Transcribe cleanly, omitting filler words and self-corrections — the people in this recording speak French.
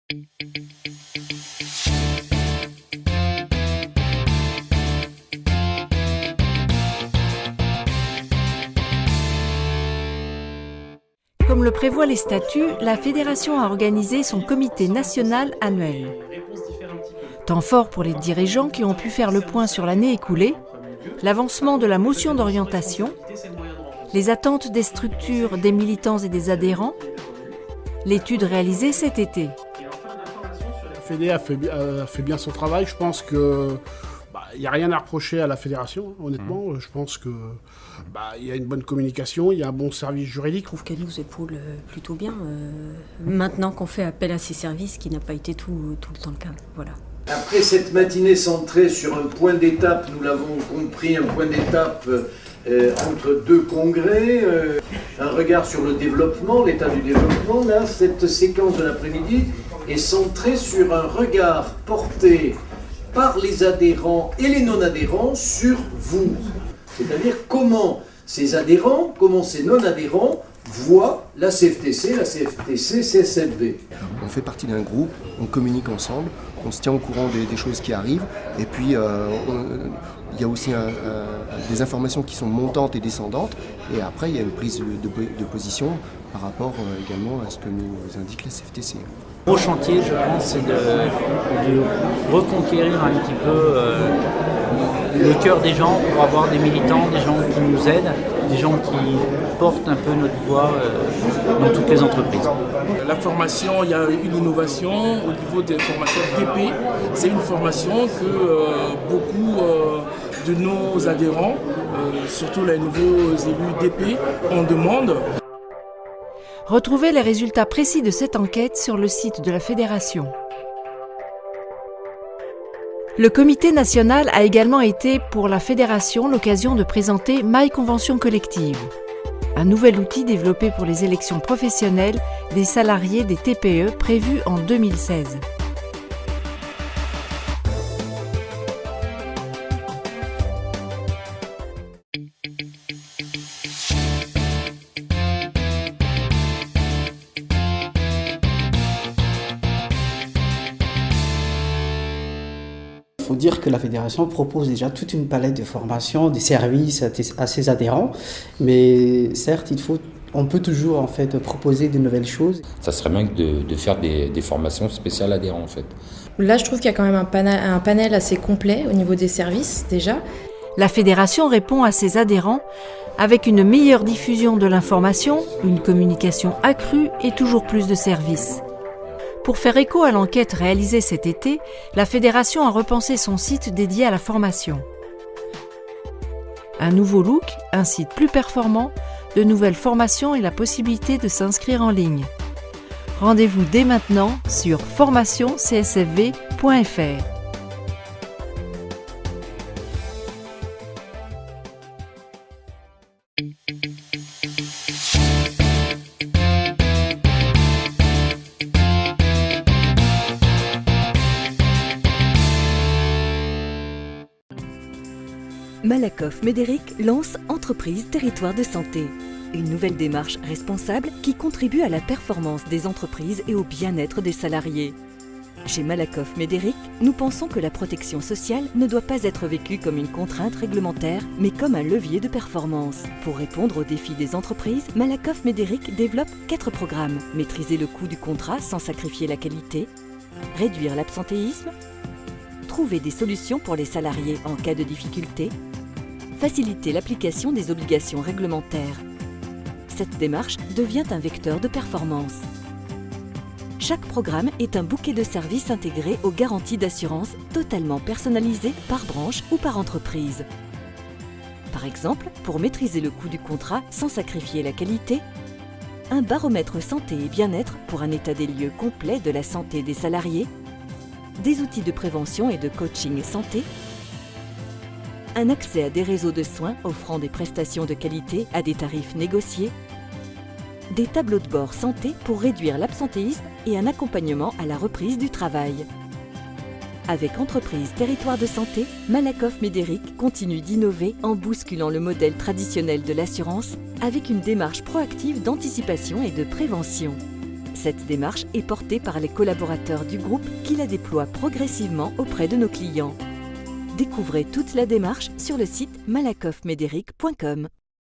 Comme le prévoient les statuts, la fédération a organisé son comité national annuel. Temps fort pour les dirigeants qui ont pu faire le point sur l'année écoulée, l'avancement de la motion d'orientation, les attentes des structures, des militants et des adhérents, l'étude réalisée cet été. La Fédé a fait bien son travail. Je pense que il n'y a rien à reprocher à la fédération, honnêtement. Je pense que y a une bonne communication, il y a un bon service juridique. Je trouve qu'elle nous épaule plutôt bien. Maintenant qu'on fait appel à ces services, ce qui n'a pas été tout le temps le cas. Voilà. Après cette matinée centrée sur un point d'étape, nous l'avons compris, un point d'étape entre deux congrès, un regard sur le développement, l'état du développement, là, cette séquence de l'après-midi est centrée sur un regard porté par les adhérents et les non-adhérents sur vous. C'est-à-dire comment ces adhérents, comment ces non-adhérents voient la CFTC, CSFV. On fait partie d'un groupe, on communique ensemble, on se tient au courant des choses qui arrivent, et puis il y a aussi des informations qui sont montantes et descendantes, et après il y a une prise de position par rapport également à ce que nous indique la CFTC. Le gros chantier, je pense, c'est de reconquérir un petit peu le cœur des gens pour avoir des militants, des gens qui nous aident, des gens qui portent un peu notre voix dans toutes les entreprises. La formation, il y a une innovation au niveau des formations DP. C'est une formation que beaucoup de nos adhérents, surtout les nouveaux élus DP, en demandent. Retrouvez les résultats précis de cette enquête sur le site de la Fédération. Le comité national a également été pour la Fédération l'occasion de présenter My Convention Collective, un nouvel outil développé pour les élections professionnelles des salariés des TPE prévues en 2016. Il faut dire que la fédération propose déjà toute une palette de formations, des services à ses adhérents, mais certes, on peut toujours en fait proposer de nouvelles choses. Ça serait bien de faire des formations spéciales adhérents en fait. Là, je trouve qu'il y a quand même un panel assez complet au niveau des services déjà. La fédération répond à ses adhérents avec une meilleure diffusion de l'information, une communication accrue et toujours plus de services. Pour faire écho à l'enquête réalisée cet été, la fédération a repensé son site dédié à la formation. Un nouveau look, un site plus performant, de nouvelles formations et la possibilité de s'inscrire en ligne. Rendez-vous dès maintenant sur formationcsfv.fr. Malakoff Médéric lance Entreprise Territoire de Santé, une nouvelle démarche responsable qui contribue à la performance des entreprises et au bien-être des salariés. Chez Malakoff Médéric, nous pensons que la protection sociale ne doit pas être vécue comme une contrainte réglementaire, mais comme un levier de performance. Pour répondre aux défis des entreprises, Malakoff Médéric développe 4 programmes. Maîtriser le coût du contrat sans sacrifier la qualité, réduire l'absentéisme, trouver des solutions pour les salariés en cas de difficulté, faciliter l'application des obligations réglementaires. Cette démarche devient un vecteur de performance. Chaque programme est un bouquet de services intégrés aux garanties d'assurance totalement personnalisées par branche ou par entreprise. Par exemple, pour maîtriser le coût du contrat sans sacrifier la qualité, un baromètre santé et bien-être pour un état des lieux complet de la santé des salariés, des outils de prévention et de coaching santé, un accès à des réseaux de soins offrant des prestations de qualité à des tarifs négociés, des tableaux de bord santé pour réduire l'absentéisme et un accompagnement à la reprise du travail. Avec Entreprise Territoire de Santé, Malakoff Médéric continue d'innover en bousculant le modèle traditionnel de l'assurance avec une démarche proactive d'anticipation et de prévention. Cette démarche est portée par les collaborateurs du groupe qui la déploient progressivement auprès de nos clients. Découvrez toute la démarche sur le site malakoffmederic.com.